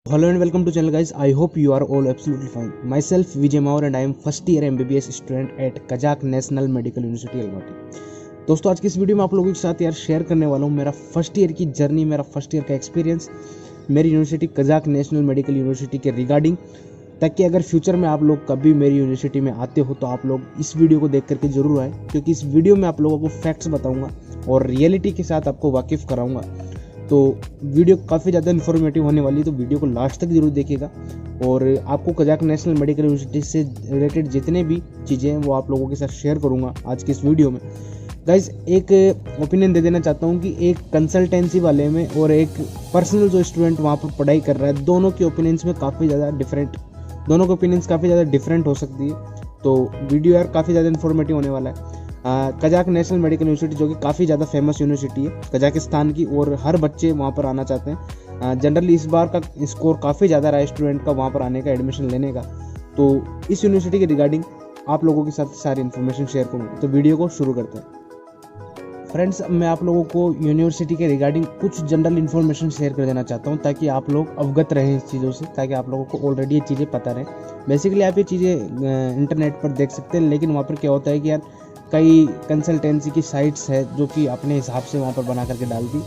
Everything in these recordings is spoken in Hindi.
Hello and welcome to channel guys. I hope you are all absolutely fine. Myself Vijay Maur and I am first year MBBS student at Kazakh National Medical University Almaty. दोस्तों आज की इस वीडियो में आप लोगों के साथ यार शेयर करने वाला हूँ मेरा फर्स्ट ईयर की जर्नी, मेरा फर्स्ट ईयर का एक्सपीरियंस मेरी university Kazakh national medical university के रिगार्डिंग, ताकि अगर फ्यूचर में आप लोग कभी मेरी यूनिवर्सिटी में आते हो तो आप लोग इस वीडियो को देख करके जरूर आए, क्योंकि इस वीडियो में आप लोगों को फैक्ट्स बताऊंगा और रियलिटी के साथ आपको वाकिफ़ कराऊंगा। तो वीडियो काफ़ी ज़्यादा इन्फॉर्मेटिव होने वाली है, तो वीडियो को लास्ट तक जरूर देखिएगा और आपको कजाक नेशनल मेडिकल यूनिवर्सिटी से रिलेटेड जितने भी चीज़ें हैं वो आप लोगों के साथ शेयर करूंगा आज की इस वीडियो में। गाइज एक ओपिनियन दे देना चाहता हूँ कि एक कंसल्टेंसी वाले में और एक पर्सनल जो स्टूडेंट वहाँ पर पढ़ाई कर रहा है, दोनों के ओपिनियंस में काफ़ी ज़्यादा डिफरेंट हो सकती है। तो वीडियो यार काफ़ी ज़्यादा इन्फॉर्मेटिव होने वाला है। कजाक नेशनल मेडिकल यूनिवर्सिटी जो कि काफ़ी ज़्यादा फेमस यूनिवर्सिटी है कजाकिस्तान की, और हर बच्चे वहाँ पर आना चाहते हैं। जनरली इस बार का स्कोर काफ़ी ज़्यादा रहा है स्टूडेंट का वहाँ पर आने का, एडमिशन लेने का। तो इस यूनिवर्सिटी के रिगार्डिंग आप लोगों के साथ सारी इन्फॉर्मेशन शेयर करूँगा, तो वीडियो को शुरू करते हैं। फ्रेंड्स, मैं आप लोगों को यूनिवर्सिटी के रिगार्डिंग कुछ जनरल इन्फॉर्मेशन शेयर कर देना चाहता हूँ, ताकि आप लोग अवगत रहें इस चीज़ों से, ताकि आप लोगों को ऑलरेडी ये चीज़ें पता रहें। बेसिकली आप ये चीज़ें इंटरनेट पर देख सकते हैं, लेकिन वहाँ पर क्या होता है कि यार कई कंसल्टेंसी की साइट्स है जो कि अपने हिसाब से वहाँ पर बना करके डालती,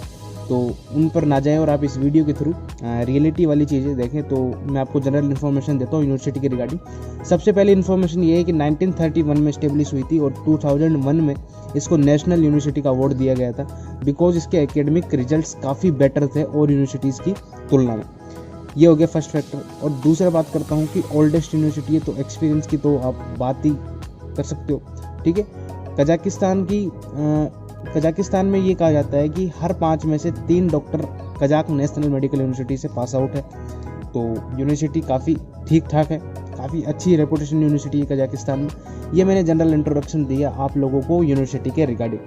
तो उन पर ना जाएं और आप इस वीडियो के थ्रू रियलिटी वाली चीज़ें देखें। तो मैं आपको जनरल इन्फॉर्मेशन देता हूँ यूनिवर्सिटी के रिगार्डिंग। सबसे पहले इन्फॉर्मेशन ये है कि 1931 में इस्टेब्लिश हुई थी और 2001 में इसको नेशनल यूनिवर्सिटी का अवार्ड दिया गया था, बिकॉज इसके एकेडमिक रिजल्ट्स काफ़ी बेटर थे और यूनिवर्सिटीज़ की तुलना में। ये हो गया फर्स्ट फैक्टर। और दूसरा बात करता हूँ कि ओल्डेस्ट यूनिवर्सिटी है, तो एक्सपीरियंस की तो आप बात ही कर सकते हो, ठीक है। कजाकिस्तान में ये कहा जाता है कि हर 5 में से 3 doctor Kazakh national medical university से पास आउट है। तो यूनिवर्सिटी काफ़ी ठीक ठाक है, काफ़ी अच्छी रेपुटेशन यूनिवर्सिटी है कजाकिस्तान में। ये मैंने जनरल इंट्रोडक्शन दिया आप लोगों को यूनिवर्सिटी के रिगार्डिंग।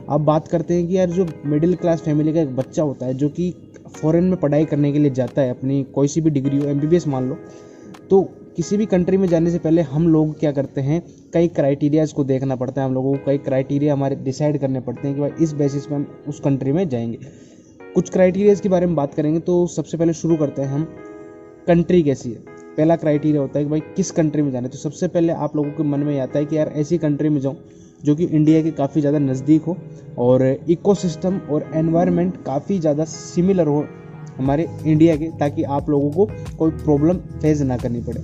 अब बात करते हैं कि यार जो मिडिल क्लास फैमिली का एक बच्चा होता है जो कि फॉरेन में पढ़ाई करने के लिए जाता है, अपनी कोई सी भी डिग्री हो, MBBS मान लो, तो किसी भी कंट्री में जाने से पहले हम लोग क्या करते हैं, कई क्राइटेरियाज़ को देखना पड़ता है। हम लोगों को कई क्राइटेरिया हमारे डिसाइड करने पड़ते हैं कि भाई इस बेसिस पे हम उस कंट्री में जाएंगे। कुछ क्राइटेरियाज़ के बारे में बात करेंगे, तो सबसे पहले शुरू करते हैं हम कंट्री कैसी है। पहला क्राइटेरिया होता है कि भाई किस कंट्री में जाना है। तो सबसे पहले आप लोगों के मन में आता है कि यार ऐसी कंट्री में जाऊँ जो कि इंडिया के काफ़ी ज़्यादा नज़दीक हो और इकोसिस्टम और एनवायरनमेंट काफ़ी ज़्यादा सिमिलर हो हमारे इंडिया के, ताकि आप लोगों को कोई प्रॉब्लम फेस ना करनी पड़े।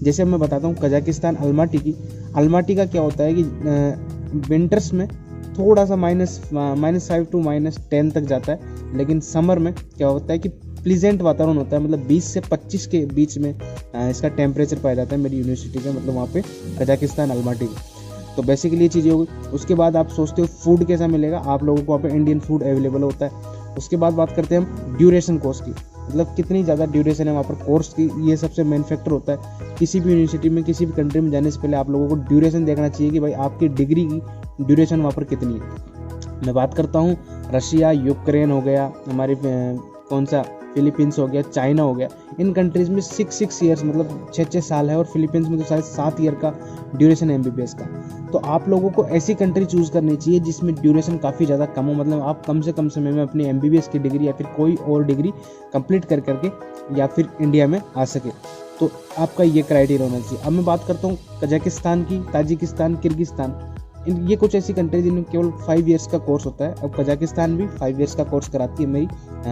जैसे मैं बताता हूँ कजाकिस्तान अलमाटी का क्या होता है कि विंटर्स में थोड़ा सा -5 to -10 तक जाता है, लेकिन समर में क्या होता है कि प्लीजेंट वातावरण होता है, मतलब 20 से 25 के बीच में इसका टेम्परेचर पाया जाता है मेरी यूनिवर्सिटी का, मतलब वहाँ पे कजाकिस्तान अलमाटी में। तो बेसिकली ये चीज़ें होगी। उसके बाद आप सोचते हो फूड कैसा मिलेगा, आप लोगों को वहाँ पे इंडियन फूड अवेलेबल होता है। उसके बाद बात करते हैं हम ड्यूरेशन कोर्स की, मतलब कितनी ज़्यादा ड्यूरेशन है वहाँ पर कोर्स की। ये सबसे मेन फैक्टर होता है किसी भी यूनिवर्सिटी में, किसी भी कंट्री में जाने से पहले आप लोगों को ड्यूरेशन देखना चाहिए कि भाई आपकी डिग्री की ड्यूरेशन वहाँ पर कितनी है। मैं बात करता हूँ रशिया, यूक्रेन हो गया, हमारी फिलीपींस हो गया, चाइना हो गया। इन कंट्रीज़ में 6 ईयर्स मतलब 6 साल है, और फिलीपींस में तो शायद 7 ईयर का ड्यूरेशन है MBBS का। तो आप लोगों को ऐसी कंट्री चूज़ करनी चाहिए जिसमें ड्यूरेशन काफ़ी ज़्यादा कम हो, मतलब आप कम से कम समय में अपनी MBBS की डिग्री या फिर कोई और डिग्री कंप्लीट करके या फिर इंडिया में आ सके। तो आपका ये क्राइटेरिया होना चाहिए। अब मैं बात करता हूँ कजाकिस्तान की, ताजिकिस्तान, किर्गिस्तान। ये कुछ ऐसी कंट्री जिनमें केवल 5 ईयर्स का कोर्स होता है। अब कजाकिस्तान भी 5 ईयर्स का कोर्स कराती है मेरी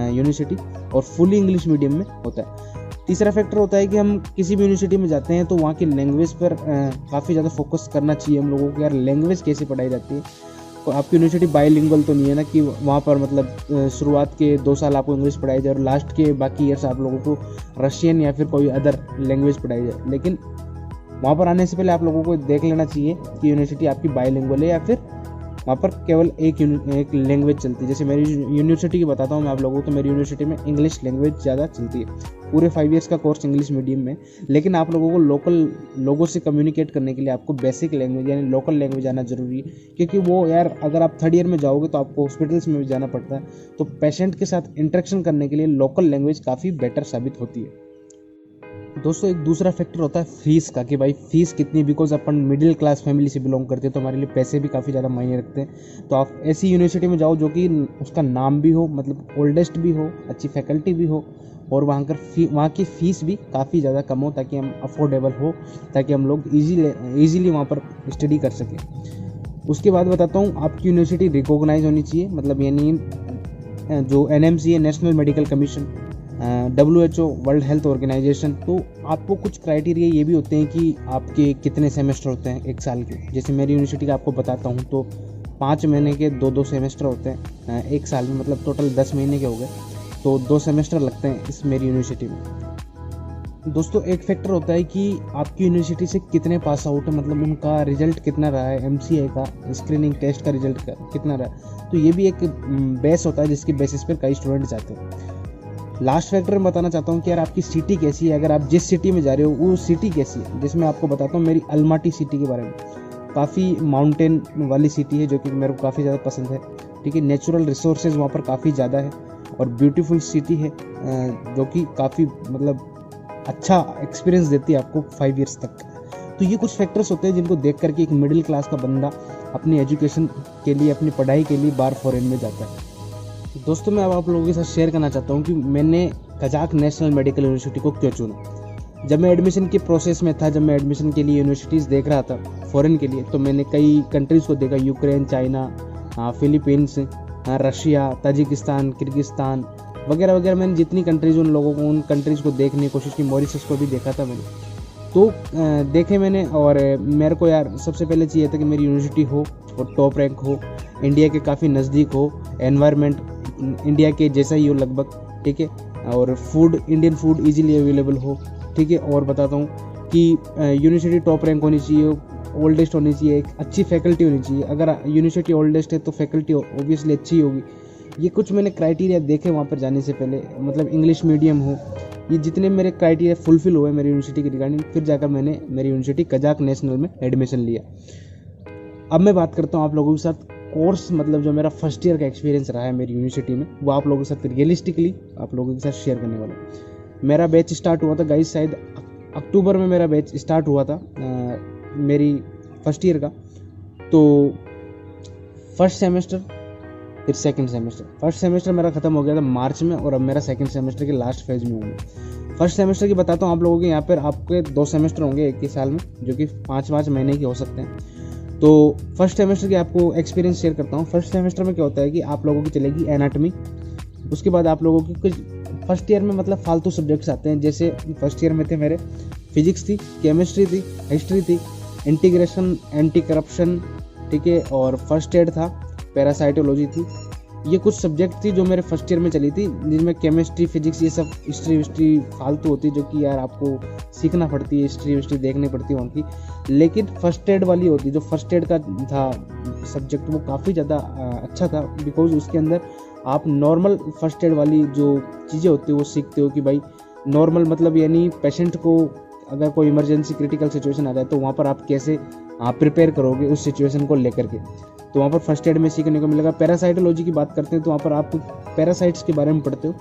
यूनिवर्सिटी, और फुली इंग्लिश मीडियम में होता है। तीसरा फैक्टर होता है कि हम किसी भी यूनिवर्सिटी में जाते हैं तो वहाँ की लैंग्वेज पर काफ़ी ज़्यादा फोकस करना चाहिए हम लोगों को। यार लैंग्वेज कैसे पढ़ाई जाती है, तो आपकी यूनिवर्सिटी बाइलिंगुअल तो नहीं है ना कि वहाँ पर मतलब शुरुआत के 2 साल आपको इंग्लिश पढ़ाई जाए और लास्ट के बाकी ईयर्स आप लोगों को रशियन या फिर कोई अदर लैंग्वेज पढ़ाई जाए। लेकिन वहाँ पर आने से पहले आप लोगों को देख लेना चाहिए कि यूनिवर्सिटी आपकी बाइलिंगुअल है या फिर वहाँ पर केवल एक लैंग्वेज चलती है। जैसे मेरी यूनिवर्सिटी की बताता हूँ मैं आप लोगों को, तो मेरी यूनिवर्सिटी में इंग्लिश लैंग्वेज ज़्यादा चलती है। पूरे 5 ईयर्स का कोर्स इंग्लिश मीडियम में, लेकिन आप लोगों को लोकल लोगों से कम्युनिकेट करने के लिए आपको बेसिक लैंग्वेज यानी लोकल लैंग्वेज आना जरूरी है, क्योंकि वो यार अगर आप 3rd ईयर में जाओगे तो आपको हॉस्पिटल्स में भी जाना पड़ता है, तो पेशेंट के साथ इंटरेक्शन करने के लिए लोकल लैंग्वेज काफ़ी बेटर साबित होती है। दोस्तों एक दूसरा फैक्टर होता है फीस का, कि भाई फीस कितनी, because upon middle class family से बिलोंग करते हैं तो हमारे लिए पैसे भी काफ़ी ज़्यादा मायने रखते हैं। तो आप ऐसी यूनिवर्सिटी में जाओ जो कि उसका नाम भी हो, मतलब ओल्डेस्ट भी हो, अच्छी फैकल्टी भी हो, वहाँ की फ़ीस भी काफ़ी ज़्यादा कम हो, ताकि हम अफोर्डेबल हो, ताकि हम लोग ईजीली वहाँ पर स्टडी कर सकें। उसके बाद बताता हूँ, आपकी यूनिवर्सिटी रिकॉग्नाइज होनी चाहिए, मतलब यानी जो NMC है, national medical commission, WHO world health organisation, तो आपको कुछ क्राइटेरिया ये भी होते हैं कि आपके कितने सेमेस्टर होते हैं एक साल के। जैसे मेरी यूनिवर्सिटी का आपको बताता हूँ तो 5 महीने के 2-2 सेमेस्टर होते हैं एक साल में, मतलब टोटल 10 महीने के हो गए, तो 2 सेमेस्टर लगते हैं इस मेरी यूनिवर्सिटी में। दोस्तों एक फैक्टर होता है कि आपकी यूनिवर्सिटी से कितने पास आउट है, मतलब उनका रिजल्ट कितना रहा है, MCA का स्क्रीनिंग टेस्ट का रिजल्ट कितना रहा है, तो ये भी एक बेस होता है जिसकी बेसिस पर कई स्टूडेंट जाते हैं। लास्ट फैक्टर मैं बताना चाहता हूँ कि यार आपकी सिटी कैसी है, अगर आप जिस सिटी में जा रहे हो वो सिटी कैसी है, जिसमें आपको बताता हूँ मेरी अलमाटी सिटी के बारे में। काफ़ी माउंटेन वाली सिटी है जो कि मेरे को काफ़ी ज़्यादा पसंद है, ठीक है। नेचुरल रिसोर्सेज वहाँ पर काफ़ी ज़्यादा है और ब्यूटीफुल सिटी है जो कि काफ़ी मतलब अच्छा एक्सपीरियंस देती है आपको 5 ईयर्स तक। तो ये कुछ फैक्टर्स होते हैं जिनको देख करके एक मिडिल क्लास का बंदा अपनी एजुकेशन के लिए, अपनी पढ़ाई के लिए बाहर फॉरेन में जाता है। दोस्तों मैं अब आप लोगों के साथ शेयर करना चाहता हूँ कि मैंने कजाक नेशनल मेडिकल यूनिवर्सिटी को क्यों चुना। जब मैं एडमिशन के प्रोसेस में था, जब मैं एडमिशन के लिए यूनिवर्सिटीज़ देख रहा था फॉरेन के लिए, तो मैंने कई कंट्रीज़ को देखा, Ukraine, China, Philippines, Russia, Tajikistan, Kyrgyzstan वगैरह वगैरह। मैंने जितनी कंट्रीज़ उन कंट्रीज़ को देखने की कोशिश की, मॉरिशस को भी देखा था मैंने, तो देखे मैंने। और मेरे को यार सबसे पहले चाहिए था कि मेरी यूनिवर्सिटी हो और टॉप रैंक हो, इंडिया के काफ़ी नज़दीक हो, एनवायरनमेंट इंडिया के जैसा ही हो लगभग, ठीक है, और इंडियन फूड इजीली अवेलेबल हो, ठीक है। और बताता हूँ कि यूनिवर्सिटी टॉप रैंक होनी चाहिए, ओल्डेस्ट होनी चाहिए, एक अच्छी फैकल्टी होनी चाहिए। अगर यूनिवर्सिटी ओल्डेस्ट है तो फैकल्टी ऑब्वियसली अच्छी होगी। ये कुछ मैंने क्राइटेरिया देखे वहाँ पर जाने से पहले, मतलब इंग्लिश मीडियम हो, ये जितने मेरे क्राइटेरिया फुलफिल हुए मेरी यूनिवर्सिटी के रिगार्डिंग, फिर जाकर मैंने मेरी यूनिवर्सिटी कजाक नेशनल में एडमिशन लिया। अब मैं बात करता हूँ आप लोगों के साथ कोर्स, मतलब जो मेरा फर्स्ट ईयर का एक्सपीरियंस रहा है मेरी यूनिवर्सिटी में, वो आप लोगों के साथ रियलिस्टिकली आप लोगों के साथ शेयर करने वाला हूँ। मेरा बैच स्टार्ट हुआ था गाइस, शायद अक्टूबर में मेरा बैच स्टार्ट हुआ था मेरी फर्स्ट ईयर का। तो फर्स्ट सेमेस्टर, फिर सेकंड सेमेस्टर। फर्स्ट सेमेस्टर मेरा खत्म हो गया था मार्च में, और अब मेरा सेकंड सेमेस्टर के लास्ट फेज में हूँ। फर्स्ट सेमेस्टर की बताता हूँ आप लोगों के, यहाँ पर आपके 2 सेमेस्टर होंगे एक ही साल में, जो कि 5-5 महीने के हो सकते हैं। तो फर्स्ट सेमेस्टर की आपको एक्सपीरियंस शेयर करता हूँ। फर्स्ट सेमेस्टर में क्या होता है कि आप लोगों की चलेगी एनाटॉमी, उसके बाद आप लोगों की कुछ फर्स्ट ईयर में मतलब फालतू सब्जेक्ट्स आते हैं। जैसे फर्स्ट ईयर में थे मेरे फिजिक्स थी, केमिस्ट्री थी, हिस्ट्री थी, इंटीग्रेशन, एंटी करप्शन, ठीक है, और फर्स्ट एड था, पैरासाइटोलॉजी थी। ये कुछ सब्जेक्ट थी जो मेरे फर्स्ट ईयर में चली थी, जिनमें केमिस्ट्री, फिजिक्स, ये सब हिस्ट्री फालतू होती है, जो कि यार आपको सीखना पड़ती है, हिस्ट्री देखनी पड़ती है उनकी। लेकिन फर्स्ट एड वाली होती, जो फर्स्ट एड का था सब्जेक्ट, वो काफ़ी ज़्यादा अच्छा था, बिकॉज उसके अंदर आप नॉर्मल फर्स्ट एड वाली जो चीज़ें होती है वो सीखते हो कि भाई नॉर्मल, मतलब यानी पेशेंट को अगर कोई इमरजेंसी क्रिटिकल सिचुएशन आ जाए तो वहाँ पर आप कैसे प्रिपेयर करोगे उस सिचुएशन को लेकर के, तो वहाँ पर फर्स्ट एड में सीखने को मिलेगा। पैरासाइटोलॉजी की बात करते हैं तो वहाँ पर आप पैरासाइट्स के बारे में पढ़ते हो,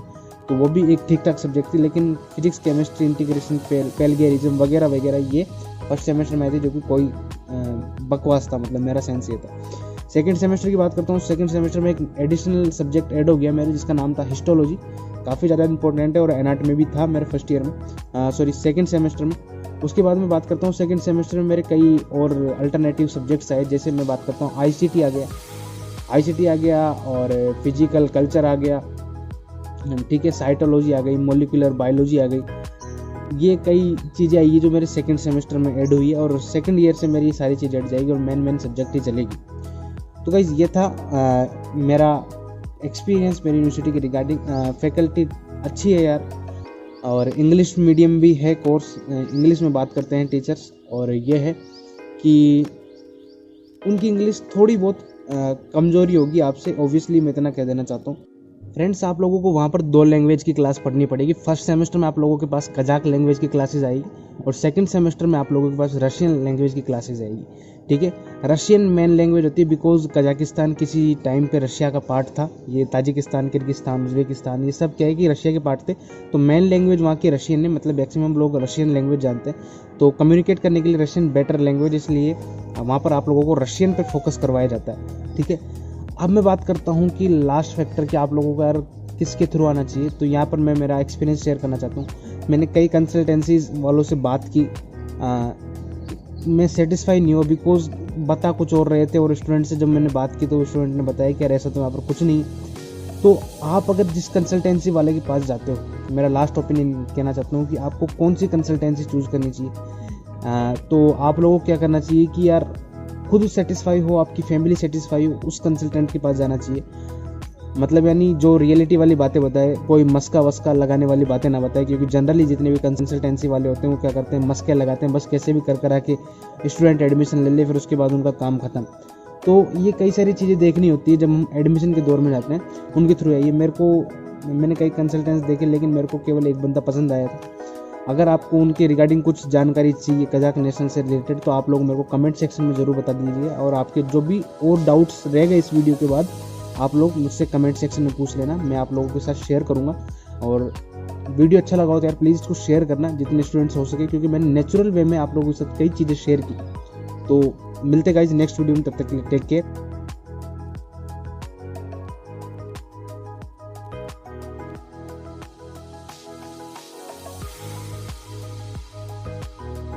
तो वो भी एक ठीक ठाक सब्जेक्ट थी। लेकिन फिजिक्स, केमिस्ट्री, इंटीग्रेशन, प्लेगियरिज्म वगैरह वगैरह ये फर्स्ट सेमेस्टर में आई थी, जो कि कोई बकवास था, मतलब मेरा सेंस ये था। सेकंड सेमेस्टर की बात करता हूँ। सेकंड सेमेस्टर में एक एडिशनल सब्जेक्ट ऐड हो गया मेरे, जिसका नाम था हिस्टोलॉजी। काफ़ी ज़्यादा इंपॉर्टेंट है, और एनाटॉमी भी था मेरे फर्स्ट ईयर में, सेकंड सेमेस्टर में। उसके बाद मैं बात करता हूँ सेकंड सेमेस्टर में मेरे कई और अल्टरनेटिव सब्जेक्ट्स आए। जैसे मैं बात करता हूँ ICT आ गया, और फिजिकल कल्चर आ गया, ठीक है, साइटोलॉजी आ गई, मोलिकुलर बायोलॉजी आ गई। ये कई चीज़ें आई है जो मेरे सेकंड सेमेस्टर में ऐड हुई है, और सेकंड ईयर से मेरी सारी चीज़ ऐड जाएगी और मेन सब्जेक्ट ही चलेगी। तो गाइस ये था मेरा एक्सपीरियंस मेरी यूनिवर्सिटी की रिगार्डिंग। फैकल्टी अच्छी है यार, और इंग्लिश मीडियम भी है कोर्स, इंग्लिश में बात करते हैं टीचर्स। और ये है कि उनकी इंग्लिश थोड़ी बहुत कमज़ोरी होगी आपसे, ओबियसली मैं इतना कह देना चाहता हूँ। फ्रेंड्स, आप लोगों को वहाँ पर 2 लैंग्वेज की क्लास पढ़नी पड़ेगी। फर्स्ट सेमेस्टर में आप लोगों के पास कजाक लैंग्वेज की क्लासेस आएगी, और सेकंड सेमेस्टर में आप लोगों के पास रशियन लैंग्वेज की क्लासेस आएगी, ठीक है। रशियन मेन लैंग्वेज होती है, बिकॉज कजाकिस्तान किसी टाइम पे रशिया का पार्ट था। ये ताजिकिस्तान, किर्गिस्तान, उज्बेकिस्तान, ये सब क्या है कि रशिया के पार्ट थे, तो मेन लैंग्वेज वहाँ की रशियन है। मतलब मैक्सिमम लोग रशियन लैंग्वेज जानते हैं, तो कम्युनिकेट करने के लिए रशियन बेटर लैंग्वेज, इसलिए वहाँ पर आप लोगों को रशियन पर फोकस करवाया जाता है, ठीक है। अब मैं बात करता हूँ कि लास्ट फैक्टर कि आप लोगों को यार किसके थ्रू आना चाहिए, तो यहाँ पर मैं मेरा एक्सपीरियंस शेयर करना चाहता हूँ। मैंने कई कंसल्टेंसीज वालों से बात की, मैं सेटिस्फाई नहीं हुआ, बिकॉज बता कुछ और रहे थे, और स्टूडेंट से जब मैंने बात की तो स्टूडेंट ने बताया कि यार ऐसा तो यहाँ पर कुछ नहीं। तो आप अगर जिस कंसल्टेंसी वाले के पास जाते हो, मेरा लास्ट ओपिनियन कहना चाहता हूँ कि आपको कौन सी कंसल्टेंसी चूज़ करनी चाहिए। तो आप लोगों को क्या करना चाहिए कि यार खुद सेटिस्फाई हो, आपकी फैमिली सेटिस्फाई हो, उस कंसल्टेंट के पास जाना चाहिए। मतलब यानी जो रियलिटी वाली बातें बताए, कोई मस्का वस्का लगाने वाली बातें ना बताए, क्योंकि जनरली जितने भी कंसल्टेंसी वाले होते हैं वो क्या करते हैं, मस्के लगाते हैं, बस कैसे भी कर करा के स्टूडेंट एडमिशन ले ले, फिर उसके बाद उनका काम खत्म। तो ये कई सारी चीज़ें देखनी होती है जब हम एडमिशन के दौर में जाते हैं, उनके थ्रू है ये। मैंने कई कंसल्टेंट्स देखे, लेकिन मेरे को केवल एक बंदा पसंद आया था। अगर आपको उनके रिगार्डिंग कुछ जानकारी चाहिए कजाक नेशनल से रिलेटेड, तो आप लोग मेरे को कमेंट सेक्शन में ज़रूर बता दीजिए, और आपके जो भी और डाउट्स रह गए इस वीडियो के बाद, आप लोग मुझसे कमेंट सेक्शन में पूछ लेना, मैं आप लोगों के साथ शेयर करूँगा। और वीडियो अच्छा लगा हो तो यार प्लीज़ इसको शेयर करना जितने स्टूडेंट्स हो सके, क्योंकि मैंने नेचुरल वे में आप लोगों के साथ कई चीज़ें शेयर की। तो मिलते गाइस नेक्स्ट वीडियो में, तब तक के लिए टेक केयर।